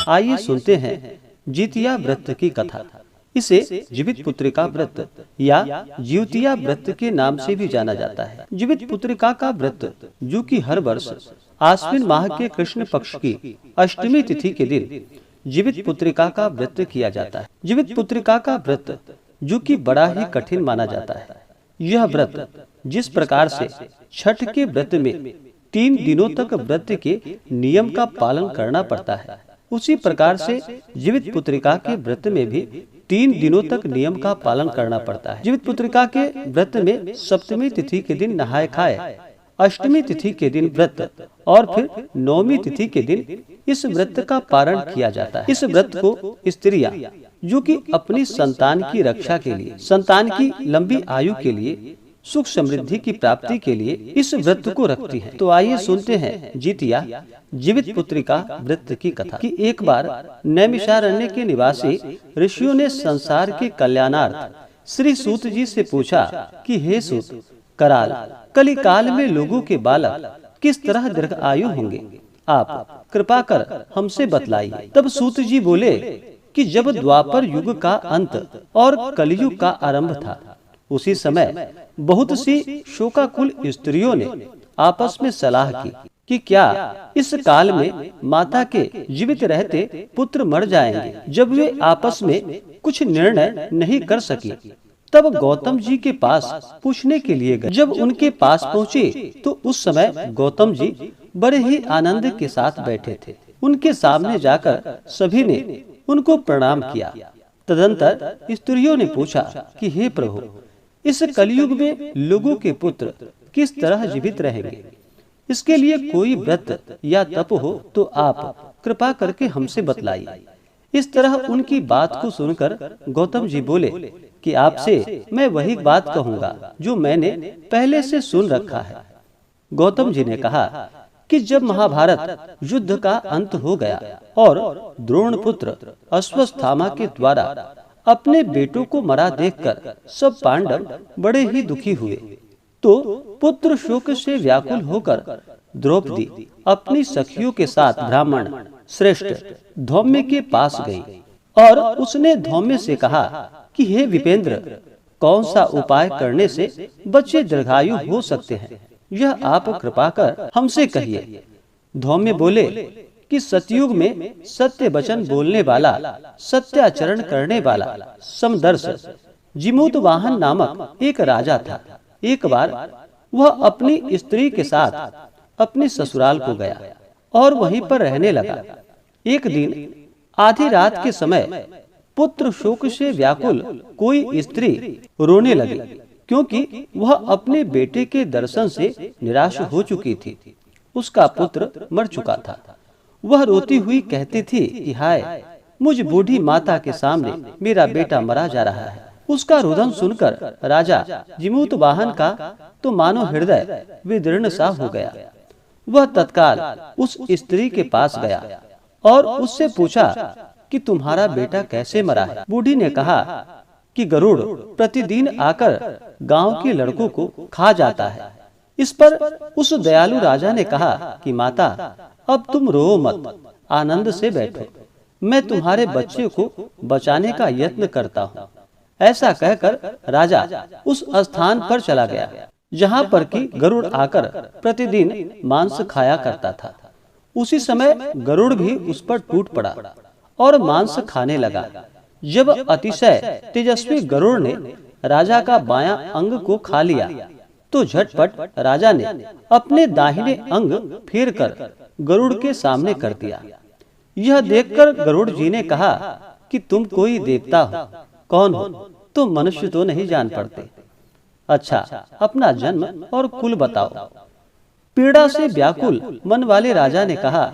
आइए सुनते हैं जितिया व्रत की कथा। इसे जीवित पुत्रिका व्रत या ज्योतिया व्रत के नाम से भी जाना जाता है। जीवित पुत्रिका का व्रत जो कि हर वर्ष आश्विन माह के कृष्ण पक्ष की अष्टमी तिथि के दिन जीवित पुत्रिका का व्रत किया जाता है। जीवित पुत्रिका का व्रत जो कि बड़ा ही कठिन माना जाता है। यह व्रत जिस प्रकार से छठ के व्रत में 3 दिनों तक व्रत के नियम का पालन करना पड़ता है, उसी प्रकार से जीवित पुत्रिका के व्रत में भी 3 दिनों तक नियम का पालन करना पड़ता है। जीवित पुत्रिका के व्रत में सप्तमी तिथि के दिन नहाए खाए, अष्टमी तिथि के दिन व्रत और फिर नवमी तिथि के दिन इस व्रत का पारण किया जाता है। इस व्रत को स्त्रियां जो कि अपनी संतान की रक्षा के लिए, संतान की लंबी आयु के लिए, सुख समृद्धि की प्राप्ति के लिए इस व्रत को रखती हैं। तो आइए सुनते हैं जितिया जीवित पुत्रिका व्रत की कथा। कि एक बार नैमिषारण्य के निवासी ऋषियों ने संसार के कल्याणार्थ श्री सूत जी से पूछा कि हे सूत, कराल कली काल में लोगों के बालक किस तरह दीर्घ आयु होंगे, आप कृपा कर हमसे बतलाइए। तब सूत जी बोले कि जब द्वापर युग का अंत और कलयुग का आरंभ था, उसी समय बहुत सी शोकाकुल स्त्रियों ने आपस में सलाह की कि क्या इस काल में माता के जीवित रहते पुत्र मर जाएंगे। जब वे आपस में कुछ निर्णय नहीं कर सकी, तब गौतम जी के पास पूछने के लिए गए। जब उनके पास पहुँचे तो उस समय गौतम जी बड़े ही आनंद के साथ बैठे थे। उनके सामने जाकर सभी ने उनको प्रणाम किया। तदंतर स्त्रियों ने पूछा कि हे प्रभु, इस कलयुग में लोगों के पुत्र किस तरह जीवित रहेंगे, इसके लिए कोई व्रत या तप हो तो आप कृपा करके हमसे बतलाइए। इस तरह उनकी बात को सुनकर गौतम जी बोले कि आपसे मैं वही बात कहूँगा जो मैंने पहले से सुन रखा है। गौतम जी ने कहा कि जब महाभारत युद्ध का अंत हो गया और द्रोण पुत्र अश्वत्थामा के द्वारा अपने बेटों को मरा देखकर सब पांडव बड़े ही दुखी हुए, तो पुत्र शोक से व्याकुल होकर द्रौपदी अपनी सखियों के साथ ब्राह्मण श्रेष्ठ धौम्य के पास गई और उसने धौम्य से कहा कि हे विपेंद्र, कौन सा उपाय करने से बच्चे दीर्घायु हो सकते हैं, यह आप कृपा कर हमसे कहिए। धौम्य बोले कि सतयुग में सत्य वचन बोलने वाला, सत्याचरण करने वाला समदर्श जिमूत वाहन नामक एक राजा था। एक बार वह अपनी स्त्री के साथ अपने ससुराल को गया और वहीं पर रहने लगा। एक दिन आधी रात के समय पुत्र शोक से व्याकुल कोई स्त्री रोने लगी, क्योंकि वह अपने बेटे के दर्शन से निराश हो चुकी थी। उसका पुत्र मर चुका था। वह रोती हुई कहती थी कि हाय, मुझ बूढ़ी माता के सामने मेरा बेटा मरा जा रहा है। उसका रुदन सुनकर राजा जिमूत वाहन का तो मानो हृदय विदीर्ण सा हो गया। वह तत्काल उस स्त्री के पास गया और उससे पूछा कि तुम्हारा बेटा कैसे मरा है। बूढ़ी ने कहा कि गरुड़ प्रतिदिन आकर गांव के लड़कों को खा जाता है। इस पर उस दयालु राजा ने कहा कि माता, अब तुम रो मत, आनंद से बैठो, मैं तुम्हारे बच्चे को बचाने का यत्न करता हूँ। ऐसा कहकर राजा उस स्थान पर चला गया जहाँ पर कि गरुड़ आकर प्रतिदिन मांस खाया करता था। उसी समय गरुड़ भी उस पर टूट पड़ा और मांस खाने लगा। जब अतिशय तेजस्वी गरुड़ ने राजा का बायां अंग को खा लिया, तो झटपट राजा ने अपने दाहिने अंग फेर कर गरुड़ के सामने कर दिया। यह देखकर गरुड़ जी ने कहा कि तुम कोई देवता हो, कौन हो, तुम मनुष्य तो नहीं जान पड़ते। अच्छा, अपना जन्म और कुल बताओ। पीड़ा से व्याकुल मन वाले राजा ने कहा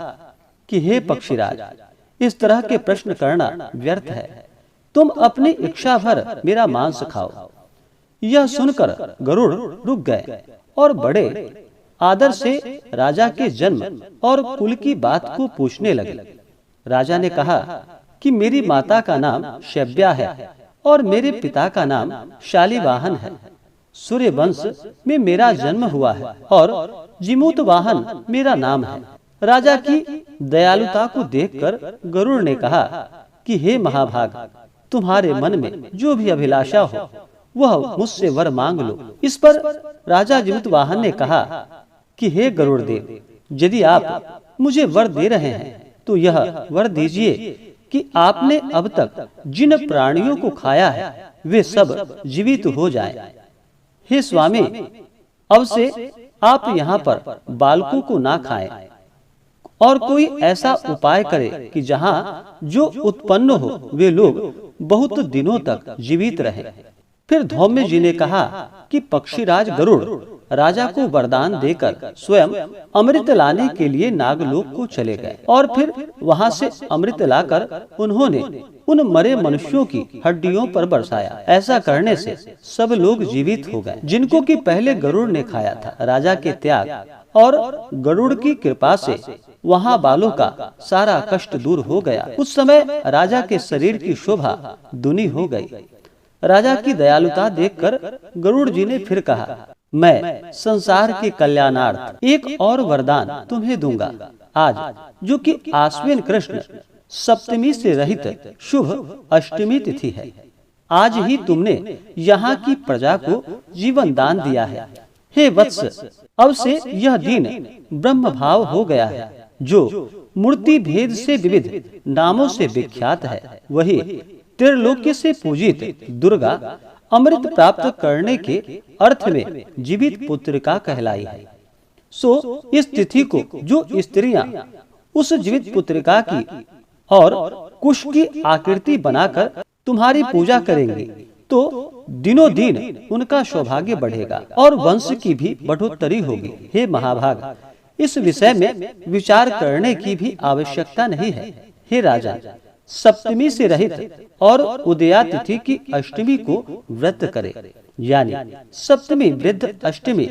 कि हे पक्षीराज, इस तरह के प्रश्न करना व्यर्थ है, तुम अपनी इच्छा भर मेरा मांस खाओ। यह सुनकर गरुड़ रुक गए और बड़े आदर से राजा के जन्म और कुल की बात को पूछने लगे। राजा ने कहा कि मेरी माता का नाम शैव्या है और मेरे पिता का नाम शालिवाहन है। सूर्य वंश में मेरा जन्म हुआ है और जिमूत वाहन मेरा नाम है। राजा की दयालुता को देखकर गरुड़ ने कहा कि हे महाभाग, तुम्हारे मन में जो भी अभिलाषा हो वह मुझसे वर मांग लो। इस पर राजा जीवितवाहन ने कहा कि हे गरुड़ देव, यदि आप मुझे वर दे रहे हैं तो यह वर दीजिए कि आपने अब तक जिन प्राणियों को खाया है वे सब जीवित हो जाएं। हे स्वामी, अब से आप यहाँ पर बालकों को ना खाएं और कोई ऐसा उपाय करे कि जहाँ जो उत्पन्न हो वे लोग बहुत दिनों तक जीवित रहें। फिर धौम्य जी ने कहा कि पक्षीराज गरुड़ राजा को वरदान देकर स्वयं अमृत लाने के लिए नागलोक को चले गए और फिर वहां से अमृत लाकर उन्होंने उन मरे मनुष्यों की हड्डियों पर बरसाया। ऐसा करने से सब लोग जीवित हो गए जिनको कि पहले गरुड़ ने खाया था। राजा के त्याग और गरुड़ की कृपा से वहाँ बालों का सारा कष्ट दूर हो गया। उस समय राजा के शरीर की शोभा दुनी हो गई। राजा की दयालुता देखकर गरुड़ जी ने फिर कहा, मैं संसार के कल्याणार्थ एक और वरदान तुम्हें दूंगा। आज जो कि आश्विन कृष्ण सप्तमी से रहित शुभ अष्टमी तिथि है, आज ही तुमने यहाँ की प्रजा को जीवन दान दिया है। हे वत्स, अब से यह दिन ब्रह्म भाव हो गया है, जो मूर्ति भेद से विविध नामों से विख्यात है। वही त्रिलोक्य से पूजित दुर्गा अमृत प्राप्त करने के अर्थ में जीवित पुत्रिका कहलाई है। सो इस तिथि को जो स्त्रियां उस जीवित पुत्रिका की और कुश की आकृति बनाकर तुम्हारी पूजा करेंगी तो दिनों दिन उनका सौभाग्य बढ़ेगा और वंश की भी बढ़ोतरी होगी। हे महाभाग, इस विषय में विचार करने की भी आवश्यकता नहीं है। हे राजा, सप्तमी से रहित और उदया तिथि की अष्टमी को व्रत करे, यानी सप्तमी वृद्ध अष्टमी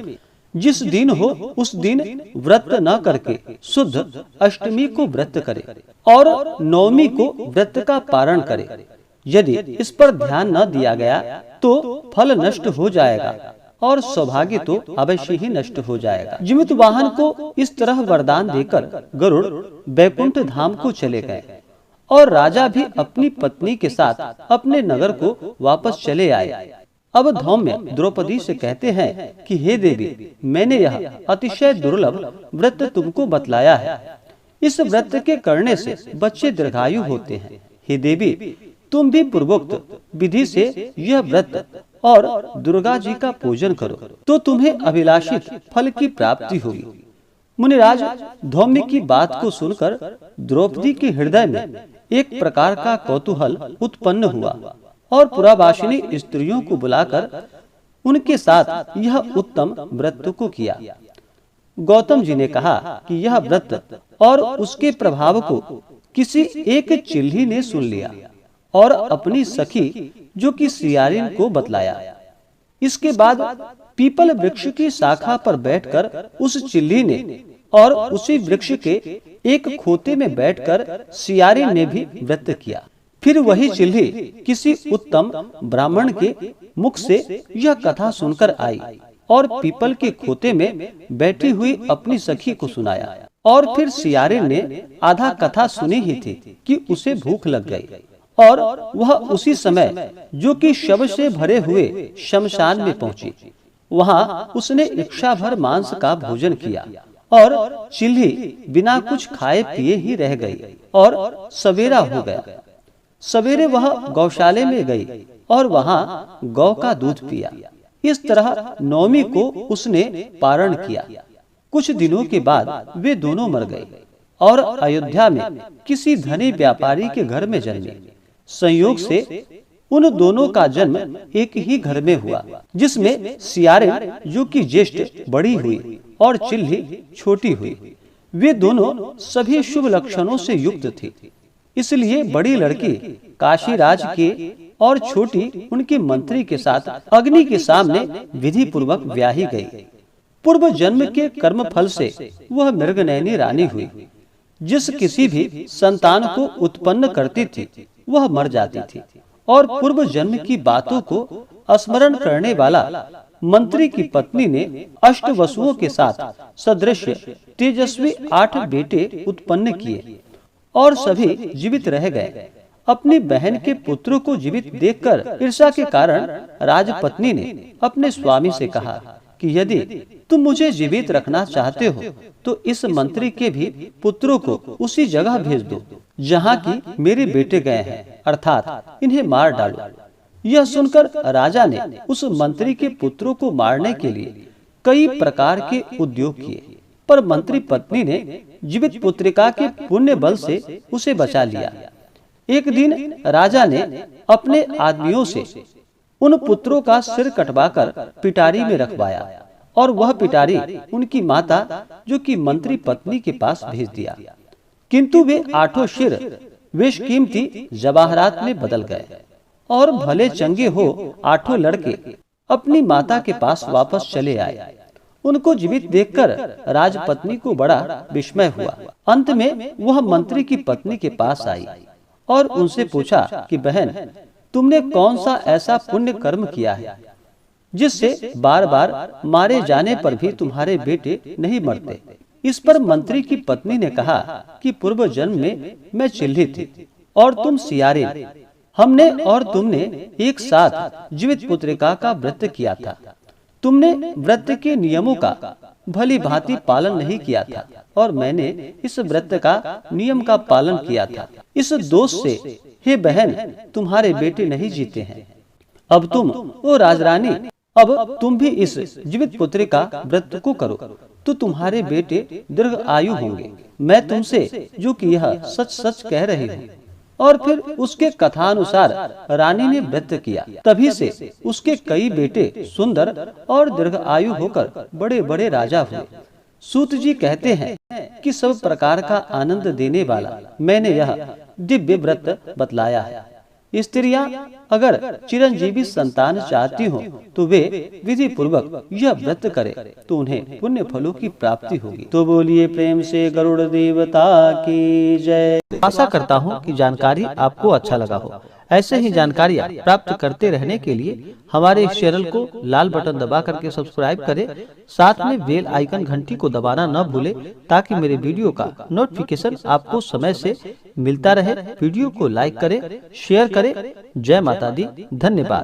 जिस दिन हो उस दिन व्रत न करके शुद्ध अष्टमी को व्रत करे और नवमी को व्रत का पारण करे। यदि इस पर ध्यान न दिया गया तो फल नष्ट हो जाएगा और सौभाग्य तो अवश्य ही नष्ट हो जाएगा। जीवितवाहन को इस तरह वरदान देकर गरुड़ बैकुंठ धाम को चले गए और राजा भी अपनी पत्नी के साथ अपने नगर को वापस चले आए। अब धौम्य द्रौपदी से कहते हैं कि हे देवी, मैंने यह अतिशय दुर्लभ व्रत तुमको बतलाया है। इस व्रत के करने से बच्चे दीर्घायु होते हैं। हे देवी, तुम भी पूर्वोक्त विधि से यह व्रत और दुर्गा जी का पूजन करो तो तुम्हें अभिलाषित फल की प्राप्ति होगी। मुनिराज, धौम्य की बात को सुनकर द्रौपदी के हृदय में एक प्रकार का कौतूहल उत्पन्न हुआ और पुराभाषिणी स्त्रियों को बुलाकर उनके साथ यह उत्तम व्रत को किया। गौतम जी ने कहा कि यह व्रत और उसके प्रभाव को किसी एक चिल्ही ने सुन लिया और अपनी सखी जो कि सियारिन को बतलाया। इसके बाद पीपल वृक्ष की शाखा पर बैठकर उस चिल्ली ने और उसी वृक्ष के एक खोते में बैठकर सियारिन ने भी व्रत किया। फिर वही चिल्ली किसी उत्तम ब्राह्मण के मुख से यह कथा सुनकर आई और पीपल के खोते में बैठी हुई अपनी सखी को सुनाया। और फिर सियारिन ने आधा कथा सुनी ही थी कि उसे भूख लग गई और वह उसी समय जो कि शव से भरे हुए शमशान में पहुंची। वहां उसने इच्छा भर मांस का भोजन किया और चिल्ली बिना कुछ खाए पिए ही रह गई और सवेरा हो गया। सवेरे वह गौशाले में गई और वहां गौ का दूध पिया। इस तरह नवमी को उसने पारण किया। कुछ दिनों के बाद वे दोनों मर गए और अयोध्या में किसी धनी व्यापारी के घर में जन्मे। संयोग से उन दोनों का जन्म एक ही घर में हुआ, जिसमें सियारिन जो कि ज्येष्ठ बड़ी हुई और चिल्ली छोटी हुई। वे दोनों सभी शुभ लक्षणों से युक्त थी, इसलिए बड़ी लड़की काशीराज के और छोटी उनके मंत्री के साथ अग्नि के सामने विधि पूर्वक ब्याही गई। पूर्व जन्म के कर्म फल से वह मृगनयनी रानी हुई। जिस किसी भी संतान को उत्पन्न करती थी वह मर जाती थी और पूर्व जन्म की बातों को स्मरण करने वाला मंत्री की पत्नी ने अष्टवसुओं के साथ सदृश तेजस्वी 8 बेटे उत्पन्न किए और सभी जीवित रह गए। अपनी बहन के पुत्रों को जीवित देखकर ईर्ष्या के कारण राजपत्नी ने अपने स्वामी से कहा कि यदि तुम मुझे जीवित रखना चाहते हो तो इस मंत्री के भी पुत्रों को उसी जगह भेज दो जहाँ की मेरे बेटे गए हैं, अर्थात इन्हें मार डालो। यह सुनकर राजा ने उस मंत्री के पुत्रों को मारने के लिए कई प्रकार के उद्योग किए, पर मंत्री पत्नी ने जीवित पुत्रिका के पुण्य बल से उसे बचा लिया। एक दिन राजा ने अपने आदमियों से उन पुत्रों का सिर कटवाकर पिटारी में रखवाया और वह पिटारी उनकी माता जो कि मंत्री पत्नी के पास भेज दिया। किंतु वे 8 सिर बेशकीमती जवाहरात में बदल गए और भले चंगे हो 8 लड़के अपनी माता के पास वापस चले आए। उनको जीवित देखकर राजपत्नी को बड़ा विस्मय हुआ। अंत में वह मंत्री की पत्नी के पास आई और उनसे पूछा कि बहन, तुमने कौन सा ऐसा पुण्य कर्म किया है जिससे बार बार मारे जाने पर भी तुम्हारे बेटे नहीं मरते। इस पर मंत्री की पत्नी ने कहा कि पूर्व जन्म में मैं चिल्ली थी और तुम सियारे। हमने और तुमने एक साथ जीवित पुत्रिका का व्रत किया था। तुमने व्रत के नियमों का भली भांति पालन नहीं किया था और मैंने इस व्रत का नियम का पालन किया था। इस दोष से हे बहन, तुम्हारे बेटे नहीं जीते हैं। अब तुम ओ राजरानी, अब तुम भी इस जीवित पुत्रिका व्रत को करो तो तुम्हारे बेटे दीर्घ आयु होंगे। मैं तुमसे जो कि यह सच सच कह रही हूँ। और फिर उसके कथानुसार रानी ने व्रत किया। तभी से उसके कई बेटे सुंदर और दीर्घ आयु होकर बड़े बड़े राजा हुए। सूत जी कहते हैं कि सब प्रकार का आनंद देने वाला मैंने यह दिव्य व्रत बतलाया है। स्त्रियां अगर चिरंजीवी संतान चाहती हो तो वे विधि पूर्वक यह व्रत करें तो उन्हें पुण्य फलों की प्राप्ति होगी। तो बोलिए प्रेम से गरुड़ देवता की जय। आशा करता हूँ कि जानकारी आपको अच्छा लगा हो। ऐसे ही जानकारियाँ प्राप्त करते रहने के लिए हमारे इस चैनल को लाल बटन दबा करके सब्सक्राइब करें, साथ में बेल आइकन घंटी को दबाना न भूलें ताकि मेरे वीडियो का नोटिफिकेशन आपको समय से मिलता रहे। वीडियो को लाइक करें, शेयर करें। जय माता दी। धन्यवाद।